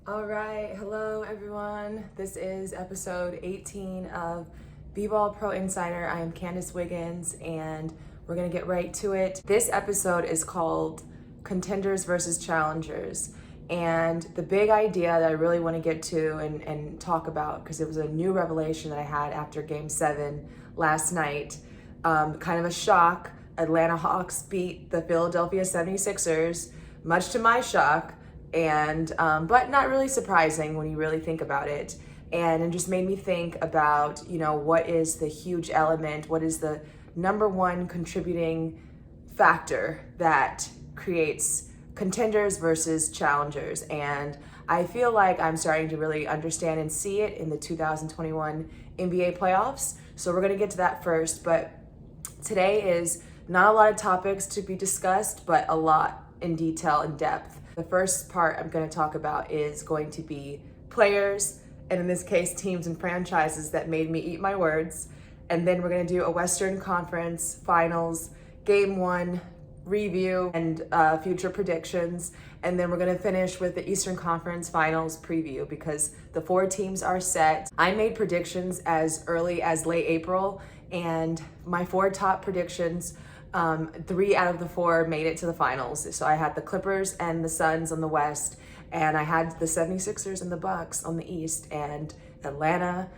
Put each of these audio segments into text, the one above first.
All right, hello everyone. This is episode 18 of B-Ball Pro Insider. I am Candace Wiggins and we're gonna get right to it. This episode is called Contenders Vs Challengers. And the big idea that I really wanna get to and talk about, because it was a new revelation that I had after Game 7 last night, kind of a shock. Atlanta Hawks beat the Philadelphia 76ers, much to my shock. And but not really surprising when you really think about it. And it just made me think about, what is the huge element, what is the number one contributing factor that creates contenders versus challengers. And I feel like I'm starting to really understand and see it in the 2021 NBA playoffs. So we're gonna get to that first, but today is not a lot of topics to be discussed, but a lot in detail, in depth. The first part I'm going to talk about is going to be players, and in this case, teams and franchises that made me eat my words. And then we're going to do a Western Conference Finals, Game 1 review and future predictions. And then we're going to finish with the Eastern Conference Finals preview because the 4 teams are set. I made predictions as early as late April, and my 4 top predictions, 3 out of the 4 made it to the finals. So I had the Clippers and the Suns on the West, and I had the 76ers and the Bucks on the East, and Atlanta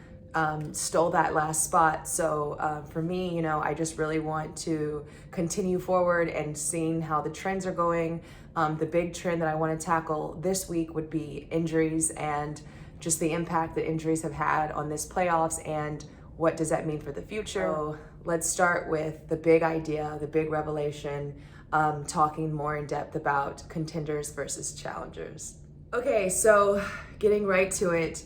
stole that last spot. So for me, I just really want to continue forward and seeing how the trends are going. The big trend that I want to tackle this week would be injuries and just the impact that injuries have had on this playoffs and what does that mean for the future. So let's start with the big idea, the big revelation, talking more in depth about contenders versus challengers. Okay, so getting right to it,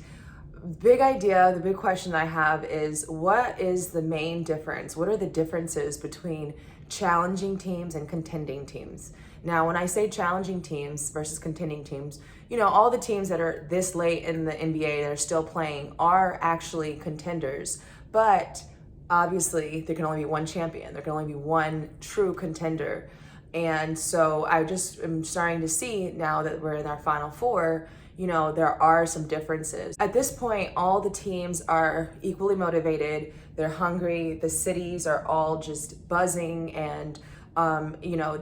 big idea, the big question I have is, what is the main difference? What are the differences between challenging teams and contending teams? Now, when I say challenging teams versus contending teams, all the teams that are this late in the NBA that are still playing are actually contenders, but obviously there can only be one champion. There can only be one true contender. And so I just am starting to see now that we're in our final 4, there are some differences. At this point, all the teams are equally motivated. They're hungry. The cities are all just buzzing and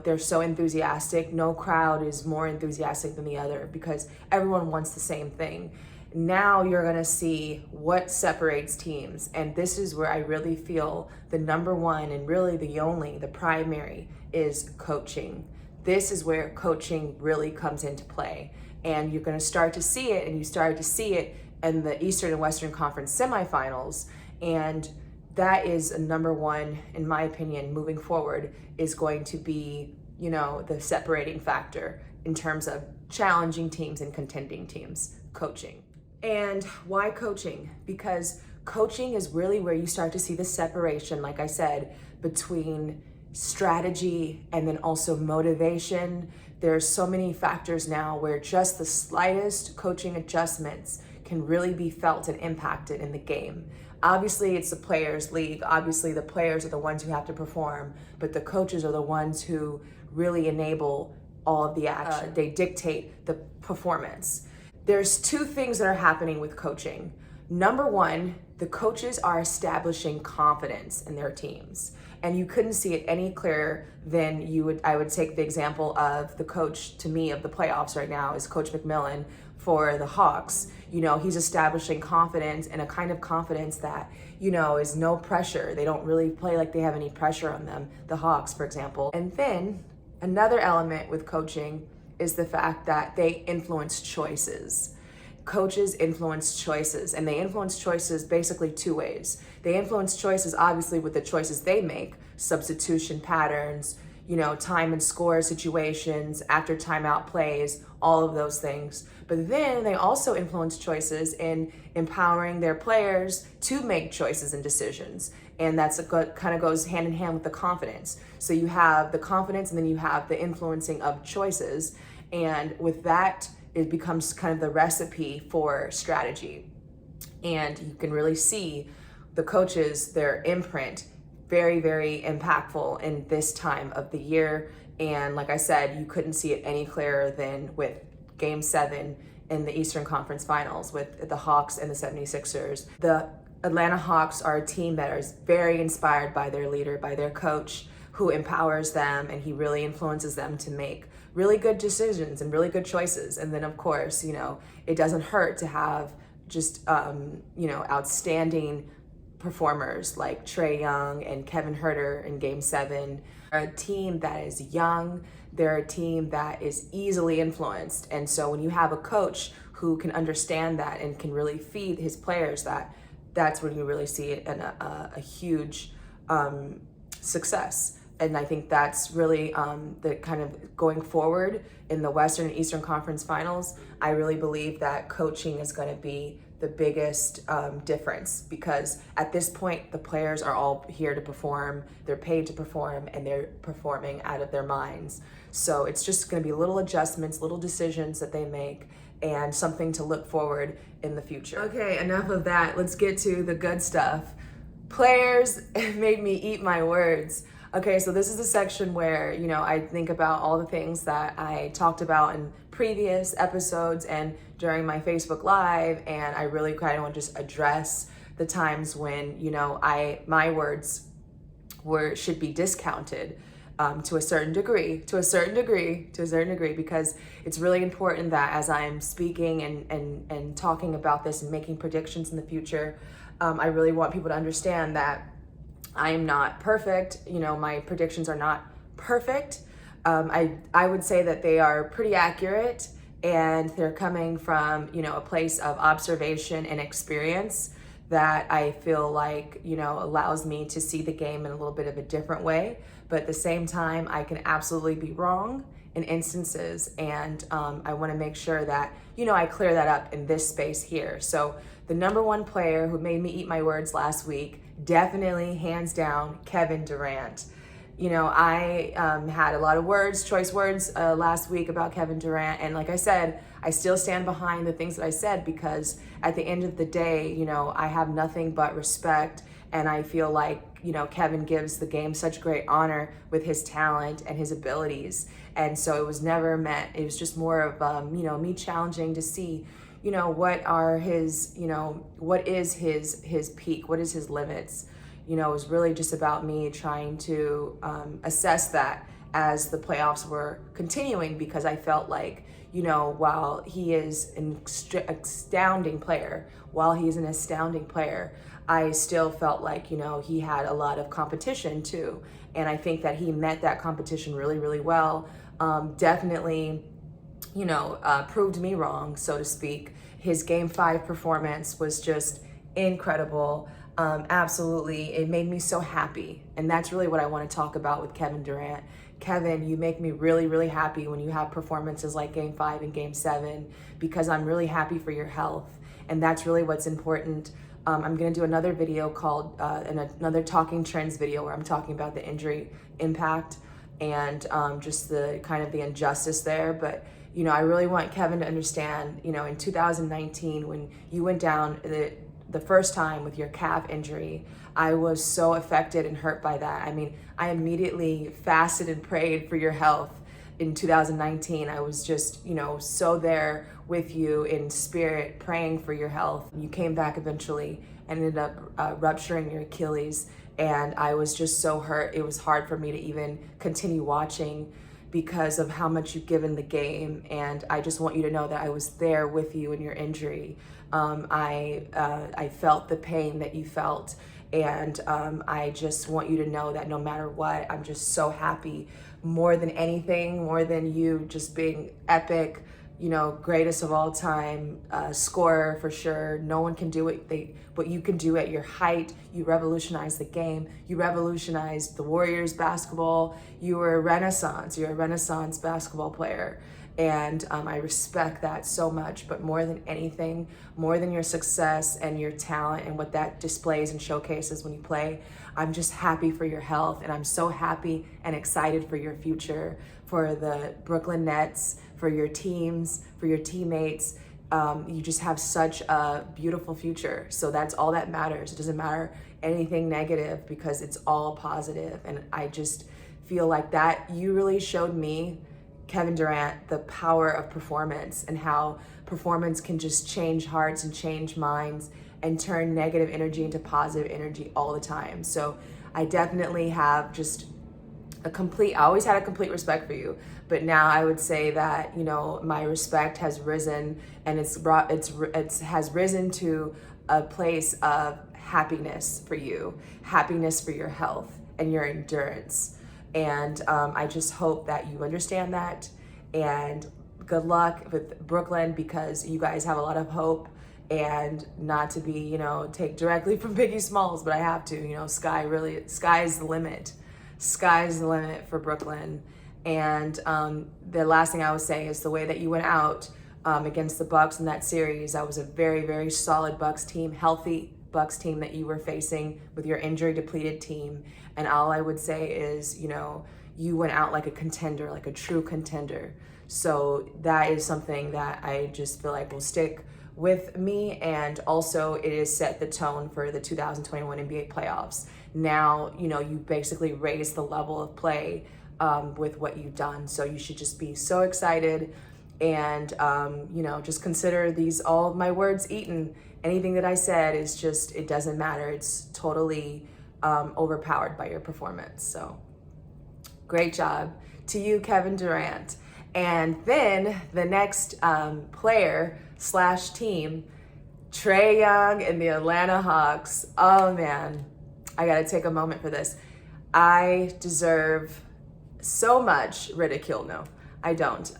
they're so enthusiastic. No crowd is more enthusiastic than the other because everyone wants the same thing. Now you're gonna see what separates teams. And this is where I really feel the number one and really the primary is coaching. This is where coaching really comes into play. And you're gonna start to see it, and you started to see it in the Eastern and Western Conference semifinals. And that is a number one, in my opinion, moving forward, is going to be, the separating factor in terms of challenging teams and contending teams, coaching. And why coaching? Because coaching is really where you start to see the separation, like I said, between strategy and then also motivation. There's so many factors now where just the slightest coaching adjustments can really be felt and impacted in the game. Obviously, it's the players' league. Obviously, the players are the ones who have to perform, but the coaches are the ones who really enable all of the action. They dictate the performance. There's 2 things that are happening with coaching. Number one, the coaches are establishing confidence in their teams. And you couldn't see it any clearer than I would take the example of the coach, to me, of the playoffs right now is Coach McMillan for the Hawks. He's establishing confidence, and a kind of confidence that, is no pressure. They don't really play like they have any pressure on them, the Hawks, for example. And then another element with coaching is the fact that they influence choices. Coaches influence choices, and they influence choices basically 2 ways. They influence choices obviously with the choices they make, substitution patterns, time and score situations, after timeout plays, all of those things. But then they also influence choices in empowering their players to make choices and decisions. And that's kind of goes hand in hand with the confidence. So you have the confidence and then you have the influencing of choices. And with that, it becomes kind of the recipe for strategy. And you can really see the coaches, their imprint, very, very impactful in this time of the year. And like I said, you couldn't see it any clearer than with Game 7 in the Eastern Conference Finals with the Hawks and the 76ers. The Atlanta Hawks are a team that is very inspired by their leader, by their coach, who empowers them, and he really influences them to make really good decisions and really good choices. And then of course, it doesn't hurt to have just, outstanding performers like Trae Young and Kevin Huerter in Game 7. They're a team that is young, they're a team that is easily influenced. And so when you have a coach who can understand that and can really feed his players that's when you really see it in a huge success. And I think that's really the kind of going forward in the Western and Eastern Conference Finals. I really believe that coaching is going to be the biggest difference, because at this point, the players are all here to perform, they're paid to perform, and they're performing out of their minds. So it's just going to be little adjustments, little decisions that they make, and something to look forward in the future. Okay, enough of that. Let's get to the good stuff. Players made me eat my words. Okay, so this is a section where, I think about all the things that I talked about in previous episodes and during my Facebook Live, and I really kind of want to just address the times when, my words should be discounted to a certain degree, because it's really important that as I'm speaking and talking about this and making predictions in the future, I really want people to understand that I am not perfect. My predictions are not perfect. I would say that they are pretty accurate, and they're coming from, a place of observation and experience that I feel like, allows me to see the game in a little bit of a different way. But at the same time, I can absolutely be wrong in instances, and I want to make sure that, I clear that up in this space here. So the number one player who made me eat my words last week, definitely, hands down, Kevin Durant. I had a lot of choice words last week about Kevin Durant. And like I said, I still stand behind the things that I said, because at the end of the day, I have nothing but respect. And I feel like, Kevin gives the game such great honor with his talent and his abilities. And so it was never meant, it was just more of, me challenging to see, what are his, what is his peak? What is his limits? It was really just about me trying to assess that as the playoffs were continuing, because I felt like, while he is an astounding player, I still felt like, he had a lot of competition too. And I think that he met that competition really, really well. Definitely, proved me wrong, so to speak. His Game 5 performance was just incredible. Absolutely, it made me so happy. And that's really what I want to talk about with Kevin Durant. Kevin, you make me really, really happy when you have performances like Game 5 and Game 7, because I'm really happy for your health. And that's really what's important. I'm going to do another video called, another Talking Trends video, where I'm talking about the injury impact and just the kind of the injustice there. But, I really want Kevin to understand, in 2019, when you went down the first time with your calf injury, I was so affected and hurt by that. I mean, I immediately fasted and prayed for your health in 2019. I was just, so there with you in spirit, praying for your health. You came back eventually and ended up rupturing your Achilles. And I was just so hurt. It was hard for me to even continue watching because of how much you've given the game. And I just want you to know that I was there with you in your injury. I felt the pain that you felt. And I just want you to know that no matter what, I'm just so happy, more than anything, more than you just being epic, greatest of all time, scorer for sure. No one can do what you can do at your height. You revolutionized the game. You revolutionized the Warriors basketball. You're a renaissance basketball player. And I respect that so much. But more than anything, more than your success and your talent and what that displays and showcases when you play, I'm just happy for your health. And I'm so happy and excited for your future, for the Brooklyn Nets, for your teams, for your teammates. You just have such a beautiful future. So that's all that matters. It doesn't matter anything negative, because it's all positive. And I just feel like that you really showed me Kevin Durant the power of performance and how performance can just change hearts and change minds and turn negative energy into positive energy all the time. So I definitely have just I always had a complete respect for you, but now I would say that, my respect has risen, and it has risen to a place of happiness for you, happiness for your health and your endurance. And I just hope that you understand that, and good luck with Brooklyn, because you guys have a lot of hope. And not to be, take directly from Biggie Smalls, but I have to, sky's the limit. Sky's the limit for Brooklyn. And the last thing I would say is the way that you went out against the Bucks in that series. That was a very, very solid Bucks team, healthy Bucks team that you were facing with your injury depleted team. And all I would say is, you went out like a contender, like a true contender. So that is something that I just feel like will stick with me, and also it has set the tone for the 2021 NBA playoffs. Now, you basically raised the level of play with what you've done. So you should just be so excited, and just consider these all of my words eaten. Anything that I said is just, it doesn't matter. It's totally overpowered by your performance. So great job to you, Kevin Durant. And then the next player/team, Trae Young and the Atlanta Hawks. Oh man, I gotta take a moment for this. I deserve so much ridicule. No, I don't.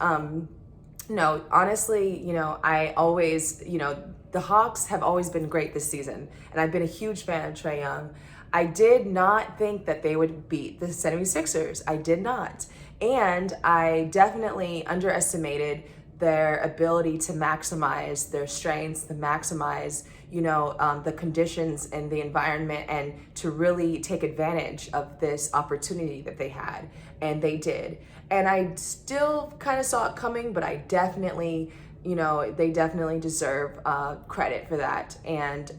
No, honestly, I always, the Hawks have always been great this season, and I've been a huge fan of Trae Young. I did not think that they would beat the 76ers. I did not. And I definitely underestimated their ability to maximize their strengths, to maximize, the conditions and the environment, and to really take advantage of this opportunity that they had. And they did. And I still kind of saw it coming, but I definitely, they definitely deserve credit for that. And,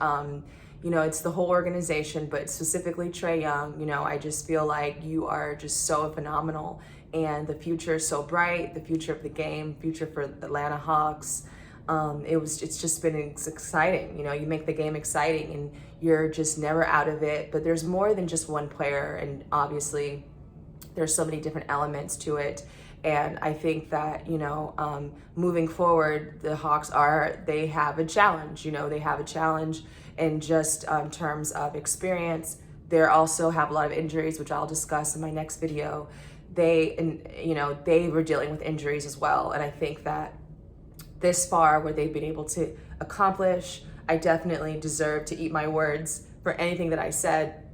it's the whole organization, but specifically Trae Young. I just feel like you are just so phenomenal, and the future is so bright, the future of the game, future for the Atlanta Hawks. It's just been exciting. You make the game exciting, and you're just never out of it. But there's more than just one player, and obviously there's so many different elements to it. And I think that, moving forward, the Hawks they have a challenge. They have a challenge in just terms of experience. They also have a lot of injuries, which I'll discuss in my next video. They were dealing with injuries as well. And I think that this far, what they've been able to accomplish, I definitely deserve to eat my words for anything that I said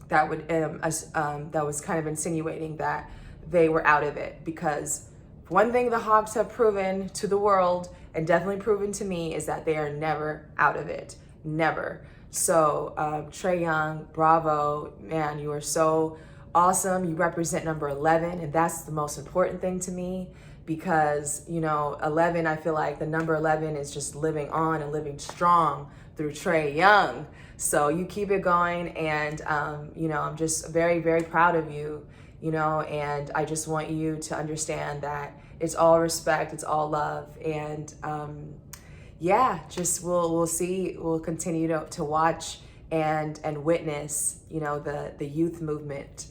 that was kind of insinuating that they were out of it. Because one thing the Hawks have proven to the world, and definitely proven to me, is that they are never out of it. Never. So Trae Young, bravo, man, you are so awesome. You represent number 11, and that's the most important thing to me, because 11, I feel like the number 11 is just living on and living strong through Trae Young. So you keep it going, and I'm just very, very proud of you, and I just want you to understand that it's all respect, it's all love, and just we'll continue to watch and witness, the youth movement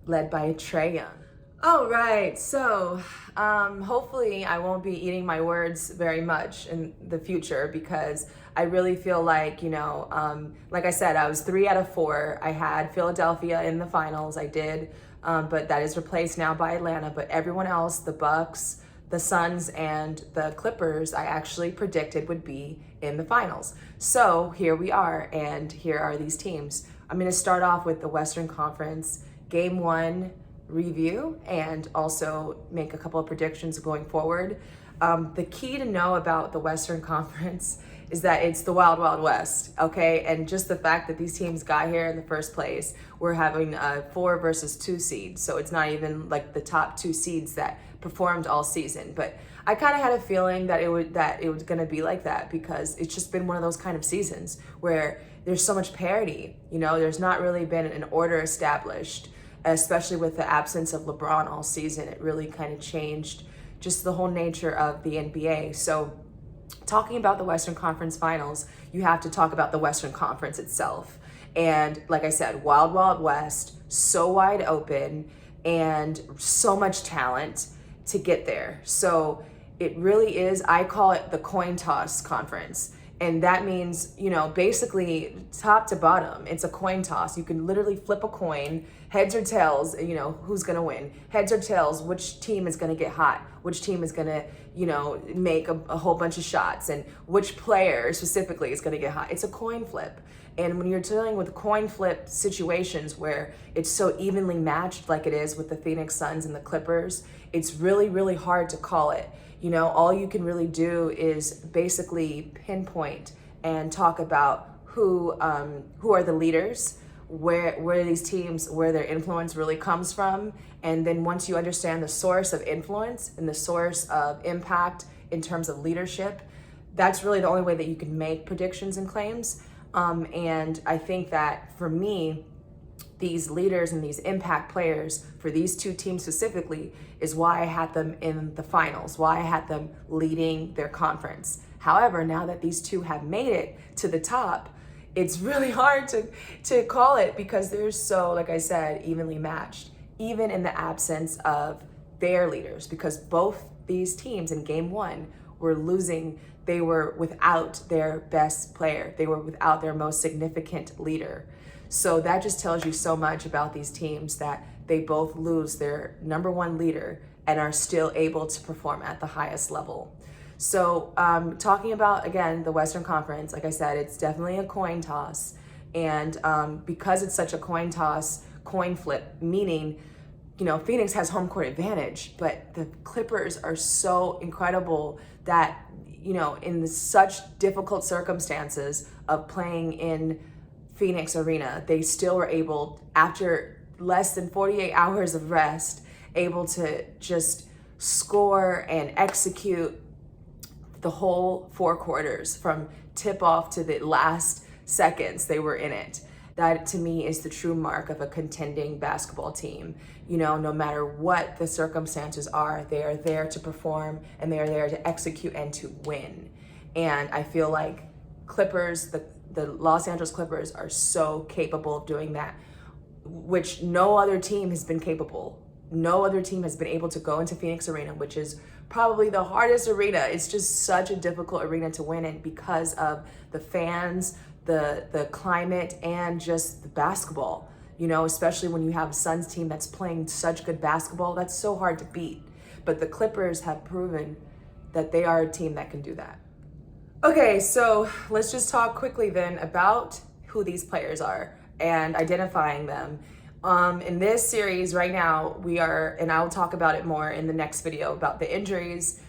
led by Trae Young. All right, so hopefully I won't be eating my words very much in the future, because I really feel like, like I said, I was 3 out of 4. I had Philadelphia in the finals, I did, but that is replaced now by Atlanta. But everyone else, the Bucks, the Suns, and the Clippers, I actually predicted would be in the finals. So here we are, and here are these teams. I'm going to start off with the Western Conference Game 1 review, and also make a couple of predictions going forward. The key to know about the Western Conference is that it's the Wild Wild West, okay? And just the fact that these teams got here in the first place, we're having a 4 versus 2 seed, so it's not even like the top 2 seeds that performed all season. But I kind of had a feeling that it was going to be like that, because it's just been one of those kind of seasons where there's so much parity. There's not really been an order established. especially with the absence of LeBron all season. It really kind of changed just the whole nature of the NBA. So talking about the Western Conference Finals, you have to talk about the Western Conference itself. And like I said, Wild Wild West, so wide open and so much talent to get there. So it really is, I call it the coin toss conference. And that means, basically top to bottom, it's a coin toss. You can literally flip a coin, heads or tails, who's gonna win. Heads or tails, which team is gonna get hot, which team is gonna, make a whole bunch of shots, and which player specifically is gonna get hot. It's a coin flip. And when you're dealing with coin flip situations where it's so evenly matched like it is with the Phoenix Suns and the Clippers, it's really, really hard to call it. All you can really do is basically pinpoint and talk about who are the leaders, where these teams, where their influence really comes from. And then once you understand the source of influence and the source of impact in terms of leadership, that's really the only way that you can make predictions and claims. And I think that for me, these leaders and these impact players for these two teams specifically is why I had them in the finals, why I had them leading their conference. However, now that these two have made it to the top, it's really hard to call it because they're so, like I said, evenly matched, even in the absence of their leaders, because both these teams in game one were losing. They were without their best player. They were without their most significant leader. So that just tells you so much about these teams, that they both lose their number one leader and are still able to perform at the highest level. So talking about, again, the Western Conference, like I said, it's definitely a coin toss. And because it's such a coin toss, coin flip, meaning, Phoenix has home court advantage, but the Clippers are so incredible that, in such difficult circumstances of playing in Phoenix Arena, they still were able, after less than 48 hours of rest, able to just score and execute the whole four quarters from tip off to the last seconds they were in it. That to me is the true mark of a contending basketball team. No matter what the circumstances are, they are there to perform and they are there to execute and to win. And I feel like Clippers, the Los Angeles Clippers are so capable of doing that, which no other team has been capable. No other team has been able to go into Phoenix Arena, which is probably the hardest arena. It's just such a difficult arena to win in because of the fans, the climate, and just the basketball. Especially when you have a Suns team that's playing such good basketball, that's so hard to beat. But the Clippers have proven that they are a team that can do that. Okay, so let's just talk quickly then about who these players are and identifying them. In this series right now, we are, and I'll talk about it more in the next video about the injuries,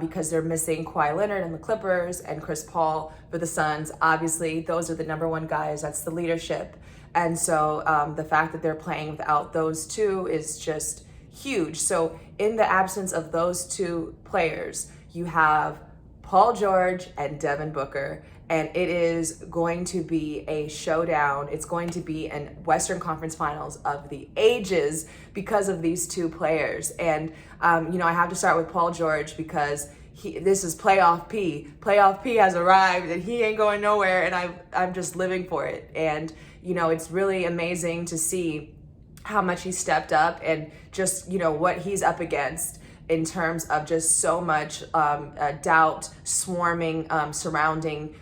because they're missing Kawhi Leonard and the Clippers and Chris Paul for the Suns. Obviously, those are the number one guys. That's the leadership. And so the fact that they're playing without those two is just huge. So in the absence of those two players, you have Paul George and Devin Booker, and it is going to be a showdown. It's going to be an Western Conference Finals of the ages because of these two players. And I have to start with Paul George because this is playoff P. Playoff P has arrived and he ain't going nowhere, and I'm just living for it. And it's really amazing to see how much he stepped up and just what he's up against in terms of just so much doubt swarming, surrounding,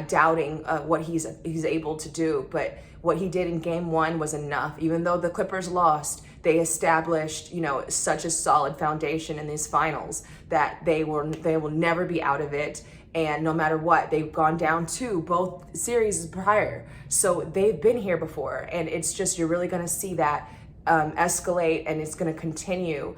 doubting what he's able to do. But what he did in game one was enough. Even though the Clippers lost, they established, such a solid foundation in these finals that they will never be out of it. And no matter what, they've gone down to both series prior. So they've been here before. And it's just, you're really going to see that escalate, and it's going to continue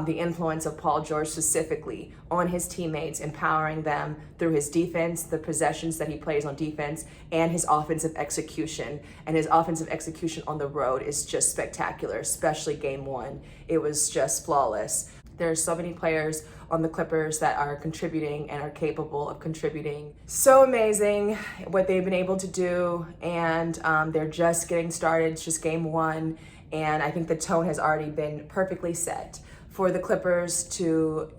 the influence of Paul George specifically on his teammates, empowering them through his defense, the possessions that he plays on defense, and his offensive execution. And his offensive execution on the road is just spectacular, especially game one. It was just flawless. There's so many players on the Clippers that are contributing and are capable of contributing. So amazing what they've been able to do, and they're just getting started. It's just game one, And I think the tone has already been perfectly set for the Clippers to,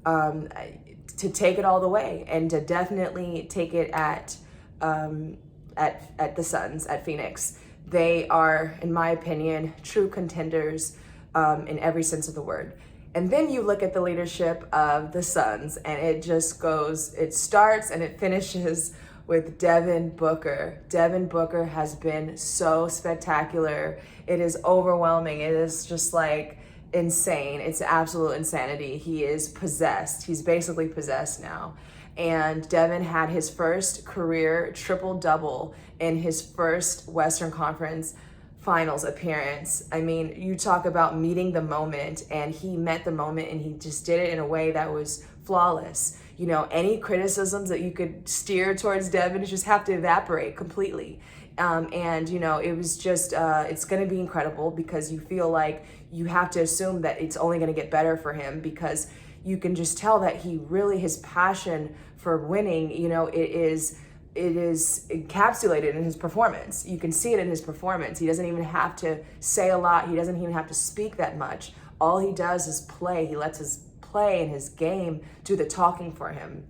to take it all the way and to definitely take it at the Suns, at Phoenix. They are, in my opinion, true contenders in every sense of the word. And then you look at the leadership of the Suns, and it just goes, it starts and it finishes with Devin Booker. Devin Booker has been so spectacular. It is overwhelming. It is just like insane. It's absolute insanity. He is possessed. He's basically possessed now. And Devin had his first career triple-double in his first Western Conference Finals appearance. I mean, you talk about meeting the moment, and he met the moment, and he just did it in a way that was flawless. You know, any criticisms that you could steer towards Devin just have to evaporate completely. And, you know, it was just, it's going to be incredible because you feel like you have to assume that it's only going to get better for him because you can just tell that he really, his passion for winning, you know, it is encapsulated in his performance. You can see it in his performance. He doesn't even have to say a lot. He doesn't even have to speak that much. All he does is play. He lets his play and his game do the talking for him.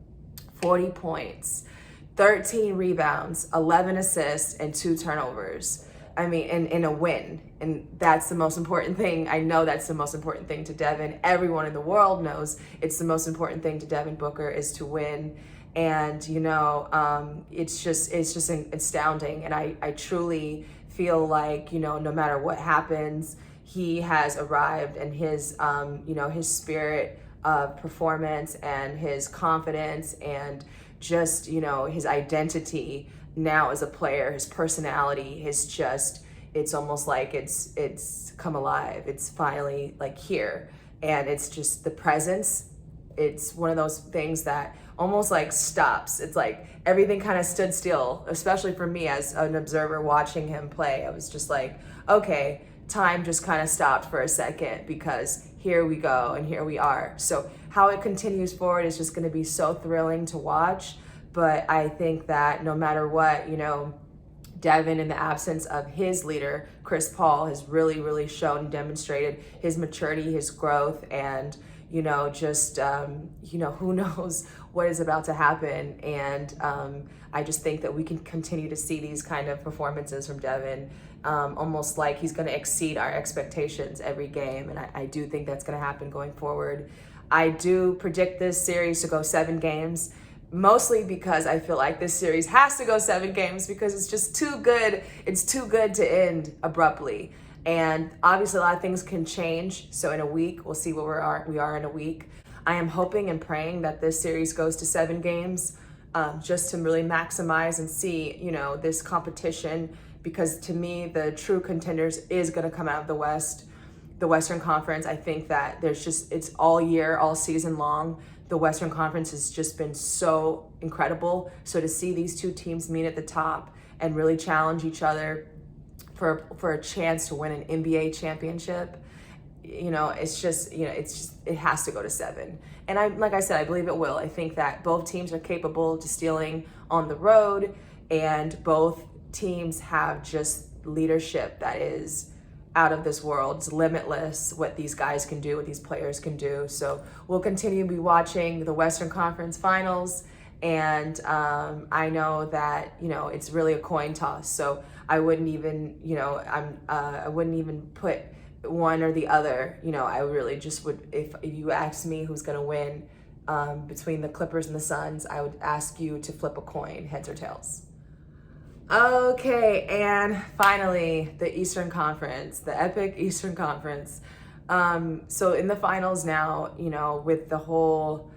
40 points, 13 rebounds, 11 assists, and 2 turnovers. I mean, in a win. And that's the most important thing. I know that's the most important thing to Devin. Everyone in the world knows it's the most important thing to Devin Booker is to win. And, you know, it's just astounding. And I truly feel like, you know, no matter what happens, he has arrived, and his, you know, his spirit of performance and his confidence and just, you know, his identity now as a player, his personality, it's almost like it's come alive. It's finally like here. And it's just the presence. It's one of those things that almost like stops. It's like everything kind of stood still, especially for me as an observer watching him play. I was just like, okay, time just kind of stopped for a second because here we go and here we are. So how it continues forward is just going to be so thrilling to watch. But I think that no matter what, you know, Devin, in the absence of his leader, Chris Paul, has really, really shown and demonstrated his maturity, his growth, and, you know, just, you know, who knows what is about to happen. And I just think that we can continue to see these kind of performances from Devin, almost like he's going to exceed our expectations every game. And I do think that's going to happen going forward. I do predict this series to go 7 games. Mostly because I feel like this series has to go 7 games because it's just too good. It's too good to end abruptly. And obviously a lot of things can change. So in a week, we'll see where we are in a week. I am hoping and praying that this series goes to 7 games just to really maximize and see, you know, this competition, because to me, the true contenders is going to come out of the West, the Western Conference. I think that it's all year, all season long. The Western Conference has just been so incredible. So to see these 2 teams meet at the top and really challenge each other for a chance to win an NBA championship, you know, it has to go to 7. And like I said, I believe it will. I think that both teams are capable of stealing on the road, and both teams have just leadership that is out of this world. It's limitless what these guys can do, what these players can do. So we'll continue to be watching the Western Conference Finals. And I know that, you know, it's really a coin toss. So I wouldn't even, you know, I wouldn't even put one or the other. You know, I really just would, if you asked me who's going to win between the Clippers and the Suns, I would ask you to flip a coin, heads or tails. Okay, and finally, the Eastern Conference, the epic Eastern Conference. So in the finals now, you know, with the whole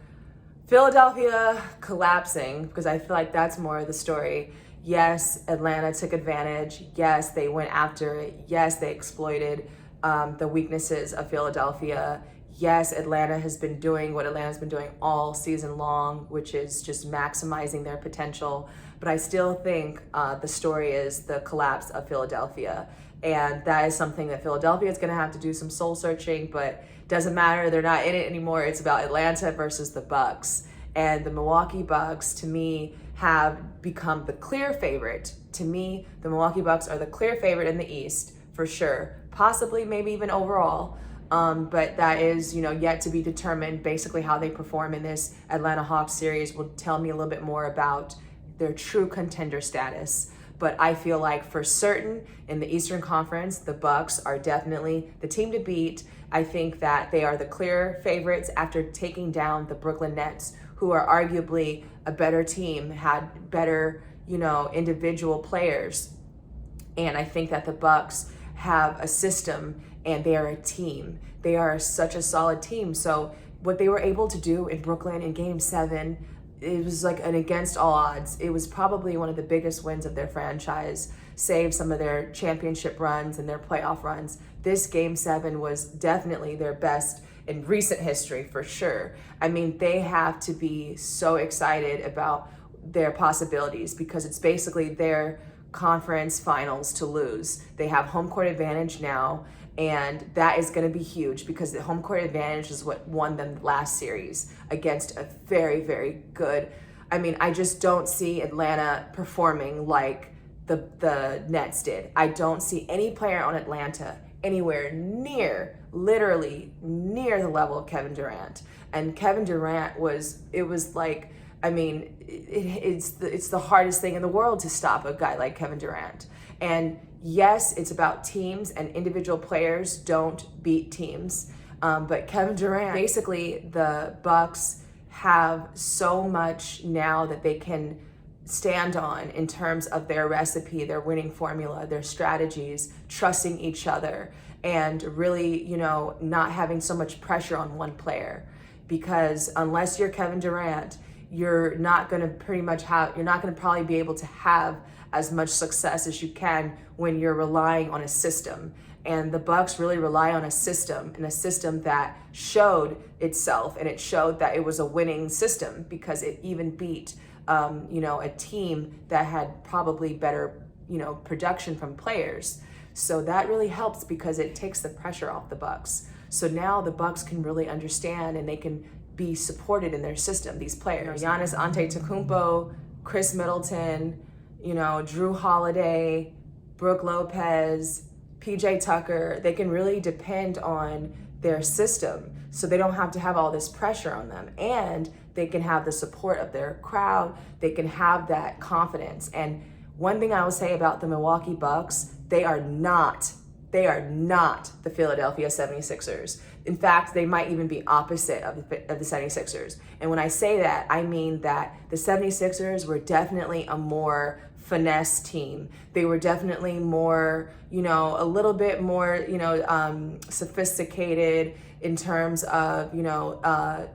Philadelphia collapsing, because I feel like that's more of the story. Yes, Atlanta took advantage. Yes, they went after it. Yes, they exploited the weaknesses of Philadelphia. Yes, Atlanta has been doing what Atlanta's been doing all season long, which is just maximizing their potential. But I still think the story is the collapse of Philadelphia. And that is something that Philadelphia is going to have to do some soul searching, but doesn't matter. They're not in it anymore. It's about Atlanta versus the Bucks. And the Milwaukee Bucks, to me, have become the clear favorite. To me, the Milwaukee Bucks are the clear favorite in the East, for sure. possibly maybe even overall. But that is, yet to be determined. Basically, how they perform in this Atlanta Hawks series will tell me a little bit more about their true contender status. But I feel like for certain in the Eastern Conference, the Bucks are definitely the team to beat. I think that they are the clear favorites after taking down the Brooklyn Nets, who are arguably a better team, had better, individual players. And I think that the Bucks have a system and they are a team. They are such a solid team. So what they were able to do in Brooklyn in Game 7, it was like an against all odds. It was probably one of the biggest wins of their franchise, save some of their championship runs and their playoff runs. This Game 7 was definitely their best in recent history, for sure. I mean, they have to be so excited about their possibilities because it's basically their conference finals to lose. They have home court advantage now, and that is going to be huge because the home court advantage is what won them last series against a very, very good. I mean, I just don't see Atlanta performing like the Nets did. I don't see any player on Atlanta anywhere near, literally near the level of Kevin Durant. And Kevin Durant it's the hardest thing in the world to stop a guy like Kevin Durant. And yes, it's about teams and individual players don't beat teams. But Kevin Durant, basically the Bucks have so much now that they can stand on in terms of their recipe, their winning formula, their strategies, trusting each other, and really, not having so much pressure on one player. Because unless you're Kevin Durant, you're not going to probably be able to have as much success as you can when you're relying on a system. And the Bucks really rely on a system, and a system that showed itself, and it showed that it was a winning system because it even beat a team that had probably better, production from players. So that really helps because it takes the pressure off the Bucks. So now the Bucks can really understand and they can be supported in their system, these players. Giannis Antetokounmpo, Chris Middleton, Drew Holiday, Brooke Lopez, PJ Tucker, they can really depend on their system. So they don't have to have all this pressure on them. And they can have the support of their crowd. They can have that confidence. And one thing I will say about the Milwaukee Bucks, they are not the Philadelphia 76ers. In fact, they might even be opposite of the 76ers. And when I say that, I mean that the 76ers were definitely a more finesse team. They were definitely more, a little bit more, sophisticated in terms of,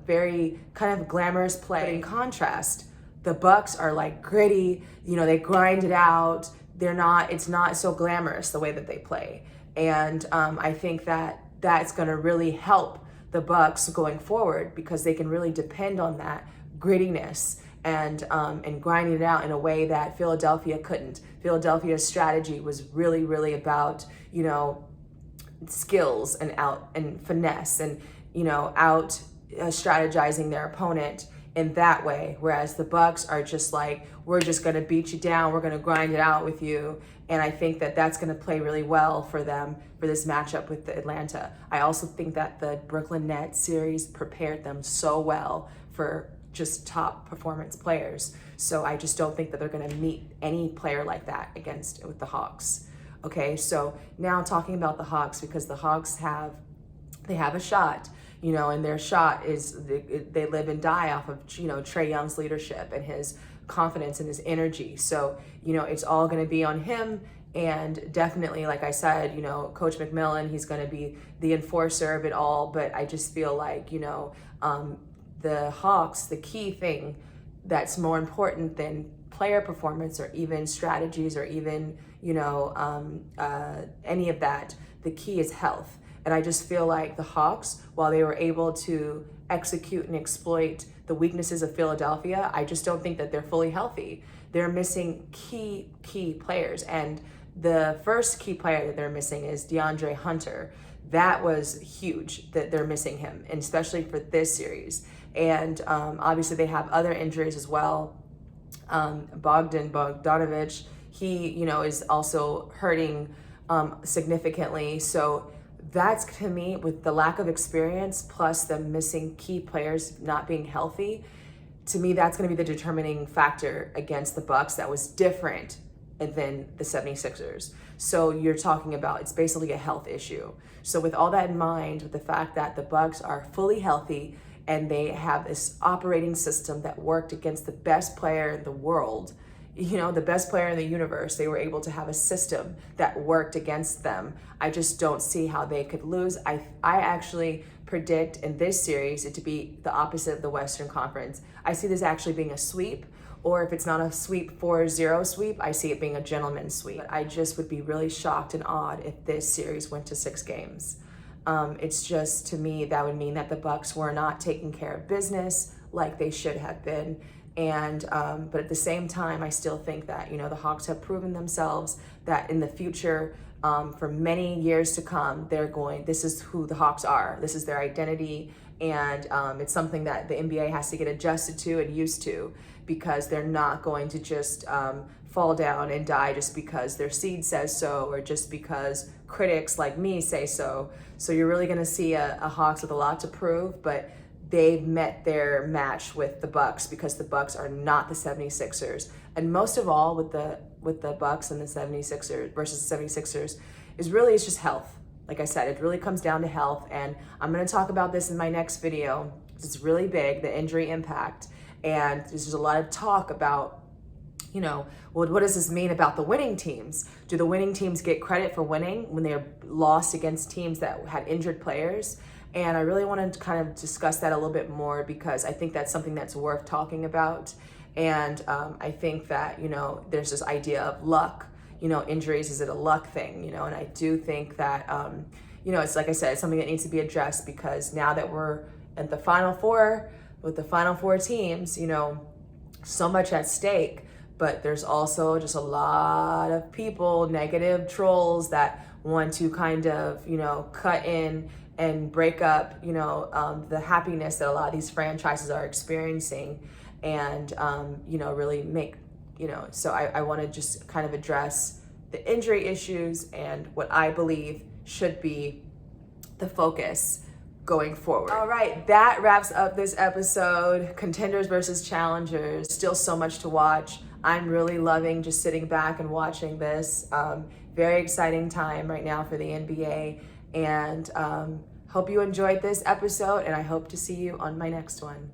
very kind of glamorous play. But in contrast, the Bucks are like gritty, they grind it out. It's not so glamorous the way that they play. And I think that that's going to really help the Bucks going forward because they can really depend on that grittiness and grinding it out in a way that Philadelphia couldn't. Philadelphia's strategy was really, really about, skills and finesse and, out strategizing their opponent in that way. Whereas the Bucks are just like, we're just going to beat you down. We're going to grind it out with you. And I think that that's going to play really well for them for this matchup with Atlanta. I also think that the Brooklyn Nets series prepared them so well for just top performance players. So I just don't think that they're going to meet any player like that with the Hawks. Okay, so now talking about the Hawks, because the Hawks have a shot, and their shot is they live and die off of, Trae Young's leadership and his confidence and his energy. So, it's all going to be on him. And definitely, like I said, Coach McMillan, he's going to be the enforcer of it all. But I just feel like, the Hawks, the key thing that's more important than player performance or even strategies or even, any of that, the key is health. And I just feel like the Hawks, while they were able to execute and exploit the weaknesses of Philadelphia, I just don't think that they're fully healthy. They're missing key players. And the first key player that they're missing is DeAndre Hunter. That was huge that they're missing him, and especially for this series. And obviously they have other injuries as well. Bogdanovich, he, is also hurting significantly. So that's, to me, with the lack of experience plus the missing key players not being healthy, to me, that's going to be the determining factor against the Bucks that was different than the 76ers. So you're talking about, it's basically a health issue. So with all that in mind, with the fact that the Bucks are fully healthy and they have this operating system that worked against the best player in the world, the best player in the universe, they were able to have a system that worked against them. I just don't see how they could lose. I actually predict in this series it to be the opposite of the Western Conference. I see this actually being a sweep, or if it's not a sweep 4-0 sweep, I see it being a gentleman's sweep. I just would be really shocked and awed if this series went to 6 games. It's just, to me, that would mean that the Bucks were not taking care of business like they should have been. And but at the same time, I still think that the Hawks have proven themselves that in the future, for many years to come, this is who the Hawks are. This is their identity, and it's something that the NBA has to get adjusted to and used to, because they're not going to just fall down and die just because their seed says so, or just because critics like me say so. So you're really going to see a Hawks with a lot to prove, but they've met their match with the Bucks, because the Bucks are not the 76ers. And most of all, with the Bucks and the 76ers versus the 76ers, it's just health. Like I said, it really comes down to health, and I'm going to talk about this in my next video. It's really big, the injury impact, and there's just a lot of talk about, well, what does this mean about the winning teams? Do the winning teams get credit for winning when they're lost against teams that had injured players? And I really want to kind of discuss that a little bit more, because I think that's something that's worth talking about. And I think that, there's this idea of luck, injuries, is it a luck thing, and I do think that, it's like I said, it's something that needs to be addressed, because now that we're at the Final Four with the Final Four teams, so much at stake, but there's also just a lot of people, negative trolls, that want to kind of, cut in and break up, the happiness that a lot of these franchises are experiencing, and, really make, so I want to just kind of address the injury issues and what I believe should be the focus going forward. All right, that wraps up this episode. Contenders versus Challengers. Still so much to watch. I'm really loving just sitting back and watching this. Very exciting time right now for the NBA. And hope you enjoyed this episode, and I hope to see you on my next one.